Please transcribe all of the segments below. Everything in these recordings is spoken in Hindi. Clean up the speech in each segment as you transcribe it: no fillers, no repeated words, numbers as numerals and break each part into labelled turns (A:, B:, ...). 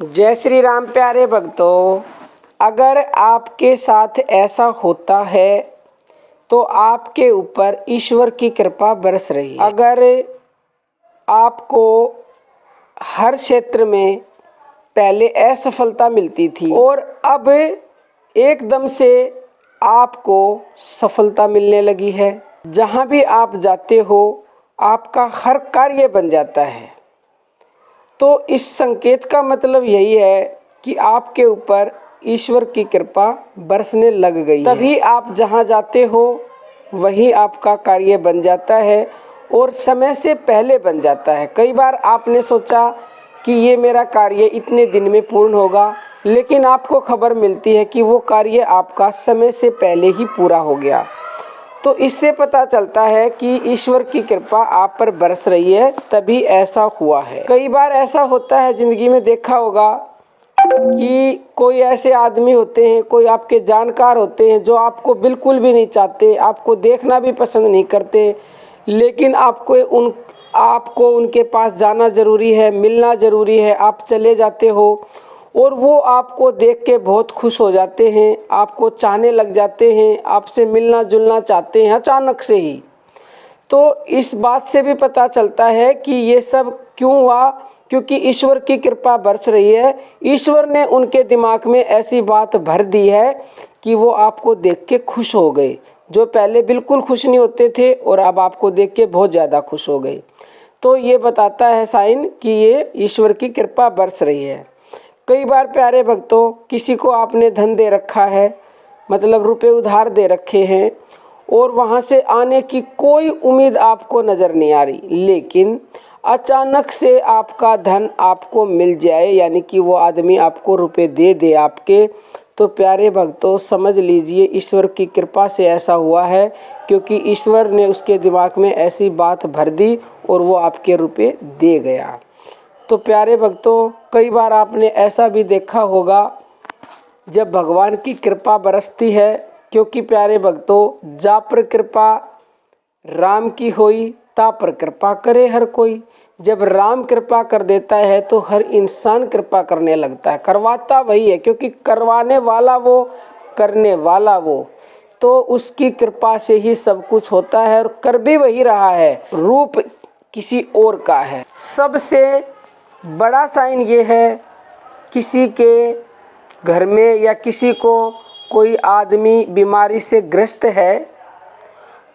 A: जय श्री राम प्यारे भक्तों, अगर आपके साथ ऐसा होता है तो आपके ऊपर ईश्वर की कृपा बरस रही है। अगर आपको हर क्षेत्र में पहले असफलता मिलती थी और अब एकदम से आपको सफलता मिलने लगी है, जहाँ भी आप जाते हो आपका हर कार्य बन जाता है, तो इस संकेत का मतलब यही है कि आपके ऊपर ईश्वर की कृपा बरसने लग गई है। तभी आप जहाँ जाते हो वहीं आपका कार्य बन जाता है और समय से पहले बन जाता है। कई बार आपने सोचा कि ये मेरा कार्य इतने दिन में पूर्ण होगा, लेकिन आपको खबर मिलती है कि वो कार्य आपका समय से पहले ही पूरा हो गया। तो इससे पता चलता है कि ईश्वर की कृपा आप पर बरस रही है, तभी ऐसा हुआ है। कई बार ऐसा होता है ज़िंदगी में, देखा होगा कि कोई ऐसे आदमी होते हैं, कोई आपके जानकार होते हैं जो आपको बिल्कुल भी नहीं चाहते, आपको देखना भी पसंद नहीं करते, लेकिन आपको उनके पास जाना ज़रूरी है, मिलना ज़रूरी है। आप चले जाते हो और वो आपको देख के बहुत खुश हो जाते हैं, आपको चाहने लग जाते हैं, आपसे मिलना जुलना चाहते हैं अचानक से ही। तो इस बात से भी पता चलता है कि ये सब क्यों हुआ, क्योंकि ईश्वर की कृपा बरस रही है। ईश्वर ने उनके दिमाग में ऐसी बात भर दी है कि वो आपको देख के खुश हो गए, जो पहले बिल्कुल खुश नहीं होते थे और अब आपको देख के बहुत ज़्यादा खुश हो गए। तो ये बताता है साइन कि ये ईश्वर की कृपा बरस रही है। कई बार प्यारे भक्तों, किसी को आपने धन दे रखा है, मतलब रुपए उधार दे रखे हैं, और वहाँ से आने की कोई उम्मीद आपको नज़र नहीं आ रही, लेकिन अचानक से आपका धन आपको मिल जाए, यानी कि वो आदमी आपको रुपए दे दे आपके, तो प्यारे भक्तों समझ लीजिए ईश्वर की कृपा से ऐसा हुआ है, क्योंकि ईश्वर ने उसके दिमाग में ऐसी बात भर दी और वो आपके रुपए दे गया। तो प्यारे भक्तों, कई बार आपने ऐसा भी देखा होगा जब भगवान की कृपा बरसती है, क्योंकि प्यारे भक्तों जा पर कृपा राम की होई, ता पर कृपा करे हर कोई। जब राम कृपा कर देता है तो हर इंसान कृपा करने लगता है। करवाता वही है, क्योंकि करवाने वाला वो, करने वाला वो, तो उसकी कृपा से ही सब कुछ होता है और कर भी वही रहा है, रूप किसी और का है। सबसे बड़ा साइन ये है, किसी के घर में या किसी को कोई आदमी बीमारी से ग्रस्त है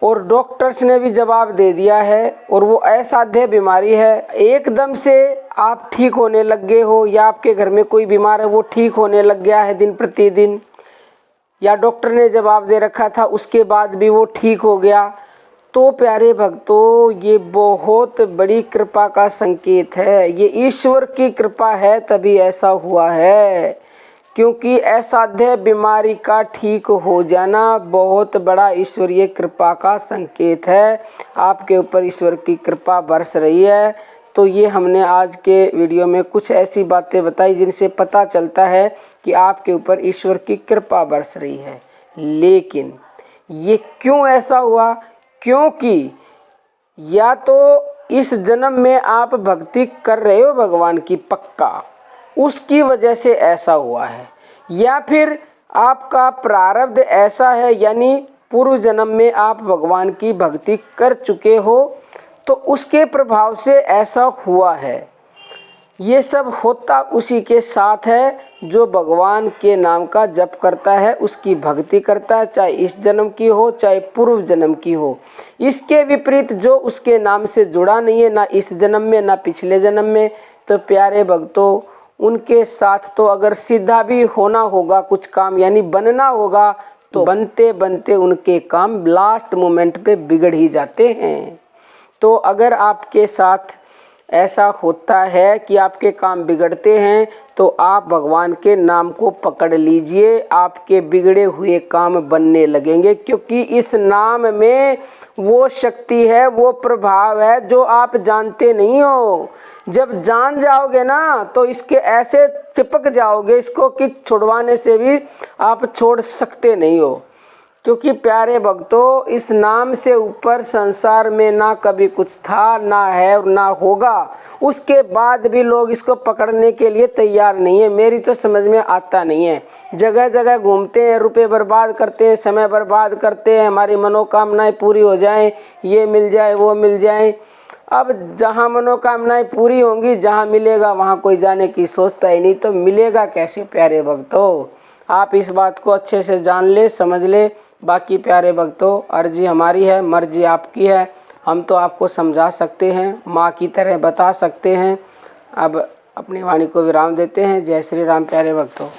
A: और डॉक्टर्स ने भी जवाब दे दिया है और वो असाध्य बीमारी है, एकदम से आप ठीक होने लग गए हो, या आपके घर में कोई बीमार है वो ठीक होने लग गया है दिन प्रतिदिन, या डॉक्टर ने जवाब दे रखा था उसके बाद भी वो ठीक हो गया, तो प्यारे भक्तों ये बहुत बड़ी कृपा का संकेत है। ये ईश्वर की कृपा है, तभी ऐसा हुआ है, क्योंकि असाध्य बीमारी का ठीक हो जाना बहुत बड़ा ईश्वरीय कृपा का संकेत है। आपके ऊपर ईश्वर की कृपा बरस रही है। तो ये हमने आज के वीडियो में कुछ ऐसी बातें बताई जिनसे पता चलता है कि आपके ऊपर ईश्वर की कृपा बरस रही है। लेकिन ये क्यों ऐसा हुआ? क्योंकि या तो इस जन्म में आप भक्ति कर रहे हो भगवान की पक्का, उसकी वजह से ऐसा हुआ है, या फिर आपका प्रारब्ध ऐसा है, यानी पूर्व जन्म में आप भगवान की भक्ति कर चुके हो तो उसके प्रभाव से ऐसा हुआ है। ये सब होता उसी के साथ है जो भगवान के नाम का जप करता है, उसकी भक्ति करता है, चाहे इस जन्म की हो चाहे पूर्व जन्म की हो। इसके विपरीत जो उसके नाम से जुड़ा नहीं है, ना इस जन्म में ना पिछले जन्म में, तो प्यारे भक्तों उनके साथ तो अगर सीधा भी होना होगा कुछ काम, यानी बनना होगा, तो बनते बनते उनके काम लास्ट मोमेंट पे बिगड़ ही जाते हैं। तो अगर आपके साथ ऐसा होता है कि आपके काम बिगड़ते हैं, तो आप भगवान के नाम को पकड़ लीजिए, आपके बिगड़े हुए काम बनने लगेंगे, क्योंकि इस नाम में वो शक्ति है, वो प्रभाव है जो आप जानते नहीं हो। जब जान जाओगे ना तो इसके ऐसे चिपक जाओगे इसको कि छुड़वाने से भी आप छोड़ सकते नहीं हो। क्योंकि प्यारे भक्तों, इस नाम से ऊपर संसार में ना कभी कुछ था, ना है और ना होगा। उसके बाद भी लोग इसको पकड़ने के लिए तैयार नहीं है। मेरी तो समझ में आता नहीं है। जगह जगह घूमते हैं, रुपए बर्बाद करते हैं, समय बर्बाद करते हैं, हमारी मनोकामनाएं पूरी हो जाएं, ये मिल जाए वो मिल जाए। अब जहाँ मनोकामनाएं पूरी होंगी, जहाँ मिलेगा वहाँ कोई जाने की सोचता ही नहीं, तो मिलेगा कैसे प्यारे भक्तों। आप इस बात को अच्छे से जान ले, समझ ले। बाकी प्यारे भक्तों, अर्जी हमारी है, मर्जी आपकी है। हम तो आपको समझा सकते हैं, माँ की तरह बता सकते हैं। अब अपनी वाणी को विराम देते हैं। जय श्री राम प्यारे भक्तों।